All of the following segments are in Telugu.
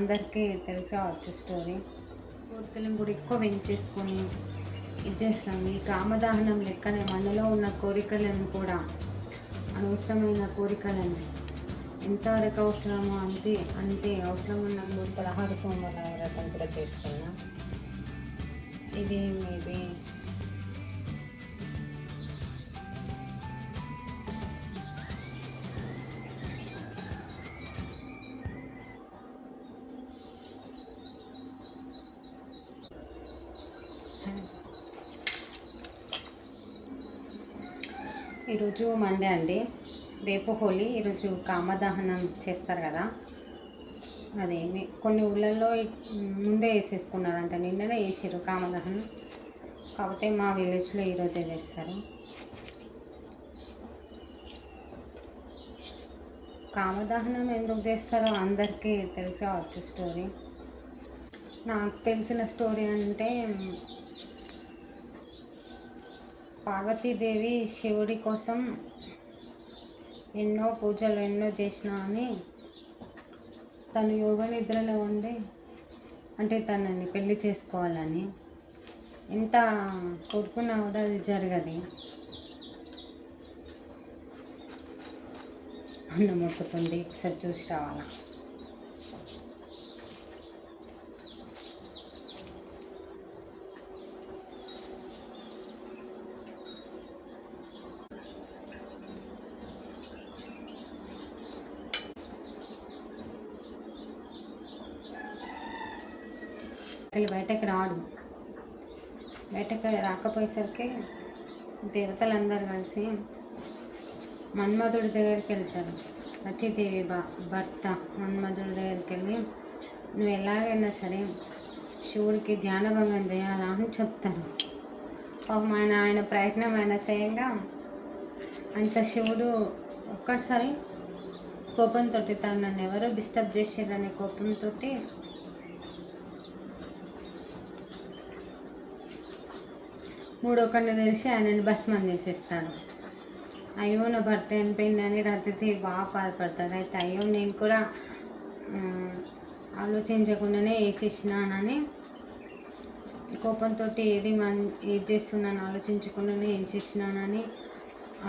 అందరికీ తెలిసి కావచ్చు స్టోరీ. కోరికలను కూడా ఎక్కువ పెంచేసుకొని ఇది చేస్తాం. ఈ కామదహనం లెక్కనే మనలో ఉన్న కోరికలను కూడా, అనవసరమైన కోరికలను ఎంతవరకు అవసరమో అంతే అంతే అవసరం ఉన్న 16 సోమవారాల వ్రతం కూడా చేస్తున్నా. ఇది మేబీ ఈరోజు మండే అండి, రేపు హోలీ, ఈరోజు కామదహనం చేస్తారు కదా. అదే కొన్ని ఊళ్ళల్లో ముందే వేసేసుకున్నారంట, నిన్ననే వేసారు కామదహనం. కాబట్టి మా విలేజ్లో ఈరోజే చేస్తారు. కామదహనం ఎందుకు చేస్తారో అందరికీ తెలిసి కావచ్చు స్టోరీ. నాకు తెలిసిన స్టోరీ అంటే, పార్వతీదేవి శివుడి కోసం ఎన్నో పూజలు ఎన్నో చేసినా అని తను యోగ నిద్రలో ఉండి, అంటే తనని పెళ్లి చేసుకోవాలని ఎంత కోరుకున్నా కూడా అది జరగదు. అన్న మొక్కుతుంది, ఒకసారి చూసి రావాలా. బయటకు రాడు. బయటకు రాకపోయేసరికి దేవతలందరూ కలిసి మన్మధుడి దగ్గరికి వెళ్తారు. రతీదేవి భర్త మన్మధుడి దగ్గరికి వెళ్ళి, నువ్వు ఎలాగైనా సరే శివుడికి ధ్యానభంగం చేయాలా అని చెప్తాను. పాపం ఆయన ప్రయత్నం ఆయన చేయగా అంత శివుడు ఒక్కసారి కోపంతో, తను నన్ను ఎవరో డిస్టర్బ్ చేసారనే కోపంతో మూడో కన్ను తెలిసి ఆయనని భస్మం చేసేస్తాడు. అయ్యో నా భర్త చనిపోయిందని రతిదేవి బాగా బాధపడతాడు. అయితే అయ్యో నేను కూడా ఆలోచించకుండానే వేసేసినానని కోపంతో ఏది చేస్తున్నాను ఆలోచించకుండానే వేసేసినానని ఆ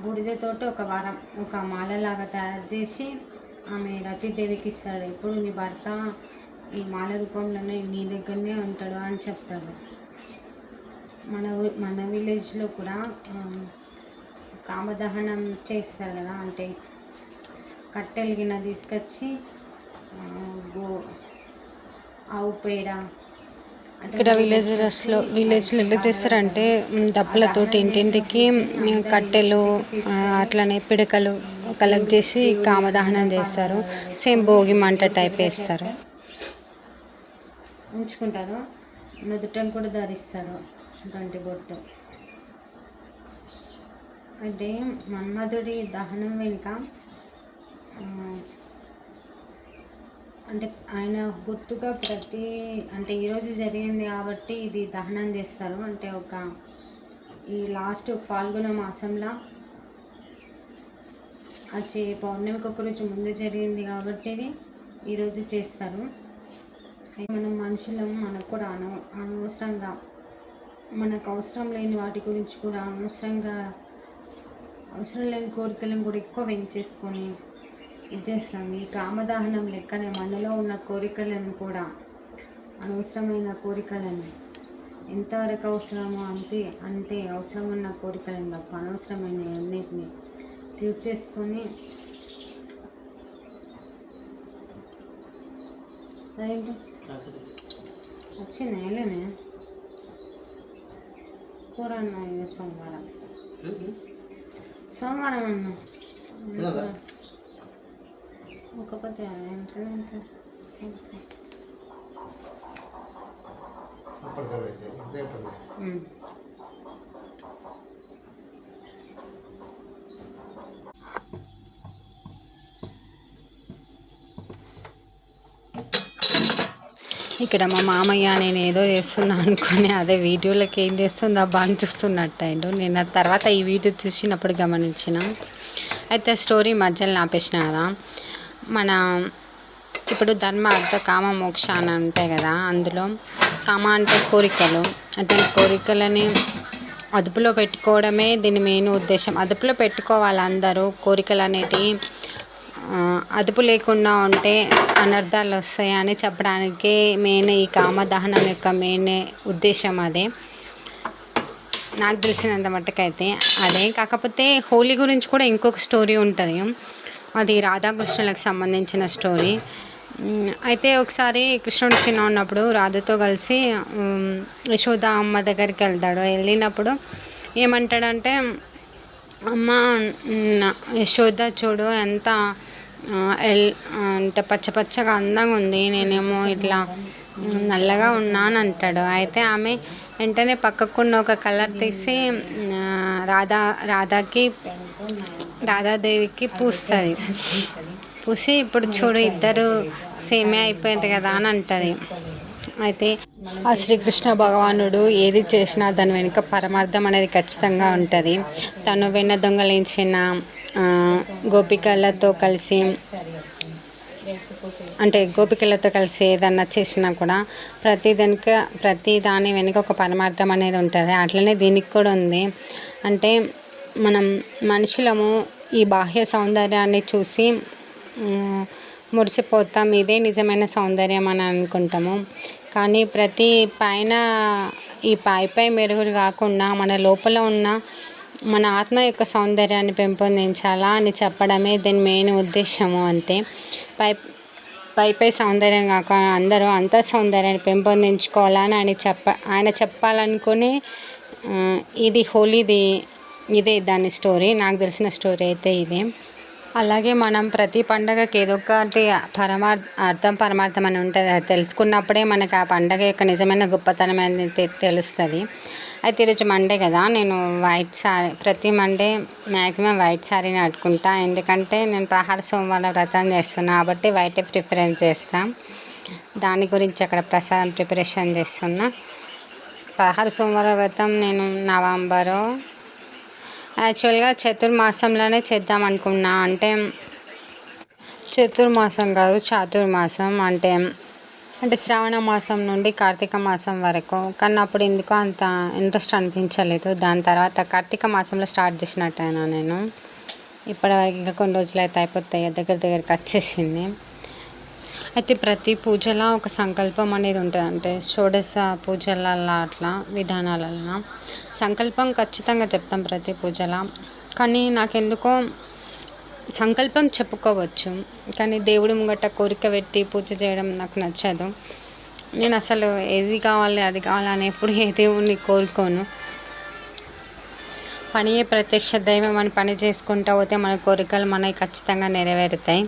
బూడిదతోటి ఒక మాలలాగా తయారు చేసి ఆమె రతిదేవికి ఇస్తాడు. ఇప్పుడు నీ భర్త ఈ మాల రూపంలోనే నీ దగ్గరనే ఉంటాడు అని చెప్తాడు. మన విలేజ్లో కూడా కామదహనం చేస్తారు కదా, అంటే కట్టెలు గిన్నె తీసుకొచ్చి ఆవు పేడ, ఇక్కడ విలేజ్లో ఎలా చేస్తారంటే డప్పులతోటి ఇంటింటికి కట్టెలు అట్లనే పిడకలు కలెక్ట్ చేసి కామదహనం చేస్తారు. సేమ్ భోగి మంట టైప్ వేస్తారు, ఉంచుకుంటారు. నుదుటను కూడా ధరిస్తారు, గంటి బొట్టు. అంటే మన్మధుడి దహనం వెనుక అంటే ఆయన గుర్తుగా అంటే ఈరోజు జరిగింది కాబట్టి ఇది దహనం చేస్తారు. అంటే ఈ లాస్ట్ ఫాల్గుణ మాసంలో వచ్చే పౌర్ణమికి ఒక రోజు ముందు జరిగింది కాబట్టి ఇది ఈరోజు చేస్తారు. మనం మనుషులం, మనకు కూడా అనవసరంగా మనకు అవసరం లేని వాటి గురించి కూడా అవసరం లేని కోరికలను కూడా ఎక్కువ పెంచేసుకొని ఇది చేస్తాం. ఈ కామదహనం లెక్కనే మనలో ఉన్న కోరికలను కూడా, అనవసరమైన కోరికలను ఎంతవరకు అవసరమో అంతే అంతే అవసరం ఉన్న కోరికలను తప్ప అనవసరమైన అన్నిటిని తీర్చేసుకొని అదేంటి వచ్చి నేలనే కూర అన్నా సోమవారం అన్నా ఒక్కపోతే ఏంటంటే ఇక్కడ మా మామయ్య నేను ఏదో చేస్తున్నా అనుకుని అదే వీడియోలోకి ఏం చేస్తుందో బాగా చూస్తున్నట్టు అయిండు. నేను తర్వాత ఈ వీడియో చూసినప్పుడు గమనించిన అయితే స్టోరీ మధ్యలో ఆపేసిన కదా. మన ఇప్పుడు ధర్మ అర్థ కామ మోక్ష అని ఉంటాయి కదా, అందులో కామ అంటే కోరికలు. అటువంటి కోరికలని అదుపులో పెట్టుకోవడమే దీని మెయిన్ ఉద్దేశం. అదుపులో పెట్టుకోవాలి అందరూ. కోరికలు అనేటివి అదుపు లేకుండా ఉంటే అనర్థాలు వస్తాయి అని చెప్పడానికే మెయిన్ ఈ కామదహనం యొక్క మెయిన్ ఉద్దేశం అదే, నాకు తెలిసినంత మట్టుకైతే అదే. కాకపోతే హోలీ గురించి కూడా ఇంకొక స్టోరీ ఉంటుంది, అది రాధాకృష్ణులకు సంబంధించిన స్టోరీ. అయితే ఒకసారి కృష్ణుడు చిన్న ఉన్నప్పుడు రాధతో కలిసి యశోద అమ్మ దగ్గరికి వెళ్తాడు. వెళ్ళినప్పుడు ఏమంటాడంటే, అమ్మ యశోద చూడు ఎంత అంటే పచ్చపచ్చగా అందంగా ఉంది, నేనేమో ఇట్లా నల్లగా ఉన్నాను అంటాడు. అయితే ఆమె వెంటనే పక్కకున్న ఒక కలర్ తీసి రాధాదేవికి పూస్తుంది. పూసి ఇప్పుడు చూడు ఇద్దరు సేమే అయిపోయింది కదా అని అంటుంది. అయితే ఆ శ్రీకృష్ణ భగవానుడు ఏది చేసినా దాని వెనుక పరమార్థం అనేది ఖచ్చితంగా ఉంటుంది. తను వెన్న దొంగలించిన గోపికలతో కలిసి ఏదన్నా చేసినా కూడా ప్రతి దాని వెనుక ఒక పరమార్థం అనేది ఉంటుంది. అట్లనే దీనికి కూడా ఉంది. అంటే మనం మనుషులము ఈ బాహ్య సౌందర్యాన్ని చూసి మురిసిపోతాం, ఇదే నిజమైన సౌందర్యం అని అనుకుంటాము. కానీ ఈ పై మెరుగులు కాకుండా మన లోపల ఉన్న మన ఆత్మ యొక్క సౌందర్యాన్ని పెంపొందించాలా అని చెప్పడమే దీని మెయిన్ ఉద్దేశము. అంతే. పై సౌందర్యం కాకుండా అందరూ అంత సౌందర్యాన్ని పెంపొందించుకోవాలని ఆయన చెప్పాలనుకుని ఇది హోలీది, ఇదే దాని స్టోరీ. నాకు తెలిసిన స్టోరీ అయితే ఇదే. అలాగే మనం ప్రతి పండగకి ఏదో ఒకటి పరమార్థం అని ఉంటుంది. అది తెలుసుకున్నప్పుడే మనకు ఆ పండగ యొక్క నిజమైన గొప్పతనం అనేది తెలుస్తుంది. అయితే ఈరోజు మండే కదా, నేను ప్రతి మండే మ్యాక్సిమం వైట్ శారీని కట్టుకుంటా. ఎందుకంటే నేను ప్రహార సోమవారం వ్రతం చేస్తున్నా కాబట్టి వైటే ప్రిఫరెన్స్ చేస్తాను. దాని గురించి అక్కడ ప్రసాదం ప్రిపరేషన్ చేస్తున్నా. ప్రహార సోమవారం వ్రతం నేను నవంబరు యాక్చువల్గా చతుర్మాసంలోనే చేద్దాం అనుకున్నా. అంటే చతుర్మాసం కాదు, చాతుర్మాసం అంటే శ్రావణ మాసం నుండి కార్తీక మాసం వరకు. కానీ అప్పుడు ఎందుకో అంత ఇంట్రెస్ట్ అనిపించలేదు. దాని తర్వాత కార్తీక మాసంలో స్టార్ట్ చేసినట్టయినా నేను ఇప్పటివరకు ఇంకా కొన్ని రోజులు అయితే అయిపోతాయి, దగ్గరికి వచ్చేసింది. అయితే ప్రతి పూజలో ఒక సంకల్పం అనేది ఉంటుంది. అంటే షోడశ పూజలలో అట్లా విధానాలలో సంకల్పం ఖచ్చితంగా చెప్తాం ప్రతి పూజలో. కానీ నాకెందుకో సంకల్పం చెప్పుకోవచ్చు, కానీ దేవుడి ముంగట కోరిక పెట్టి పూజ చేయడం నాకు నచ్చదు. నేను అసలు ఏది కావాలి అది కావాలని ఎప్పుడు ఏ దేవుడిని కోరుకోను. పనియే ప్రత్యక్ష దైవం అని పని చేసుకుంటూ పోతే మన కోరికలు మనకి ఖచ్చితంగా నెరవేరుతాయి.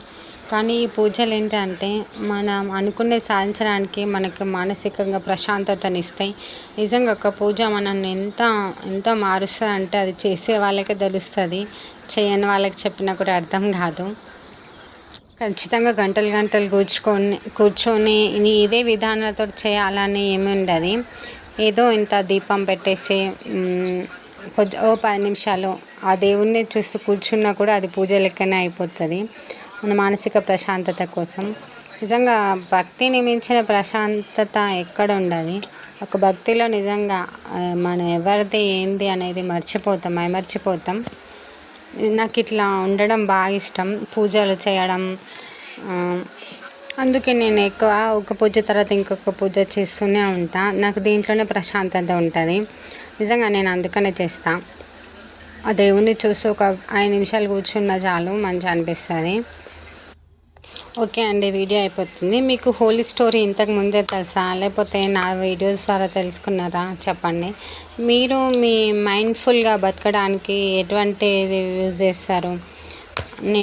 కానీ ఈ పూజలు ఏంటంటే మనం అనుకునే సాధించడానికి మనకు మానసికంగా ప్రశాంతతనిస్తాయి. నిజంగా ఒక పూజ మనల్ని ఎంత మారుస్తుంది అంటే అది చేసే వాళ్ళకే తెలుస్తుంది, చేయని వాళ్ళకి చెప్పినా కూడా అర్థం కాదు. ఖచ్చితంగా గంటలు కూర్చొని ఇదే విధానాలతో చేయాలని ఏమి ఉండదు. ఏదో ఇంత దీపం పెట్టేసి ఓ 10 నిమిషాలు ఆ దేవుణ్ణి చూస్తూ కూర్చున్నా కూడా అది పూజ లెక్కనే అయిపోతుంది మన మానసిక ప్రశాంతత కోసం. నిజంగా భక్తిని మించిన ప్రశాంతత ఎక్కడ ఉండదు. ఒక భక్తిలో నిజంగా మనం ఎవరిది ఏంది అనేది మర్చిపోతాం. నాకు ఇట్లా ఉండడం బాగా ఇష్టం, పూజలు చేయడం. అందుకే నేను ఎక్కువ ఒక పూజ తర్వాత ఇంకొక పూజ చేస్తూనే ఉంటాను. నాకు దీంట్లోనే ప్రశాంతత ఉంటుంది. నిజంగా నేను అందుకనే చేస్తాను. ఆ దేవుణ్ణి చూస్తూ ఒక 5 నిమిషాలు కూర్చున్న చాలు, మంచిగా అనిపిస్తుంది. ఓకే అండి, వీడియో అయిపోతుంది. మీకు హోలీ స్టోరీ ఇంతకు ముందే తెలుసా, లేకపోతే నా వీడియోస్ ద్వారా తెలుసుకున్నారా చెప్పండి. మీరు మీ మైండ్ఫుల్గా బతకడానికి ఎటువంటిది యూజ్ చేస్తారు?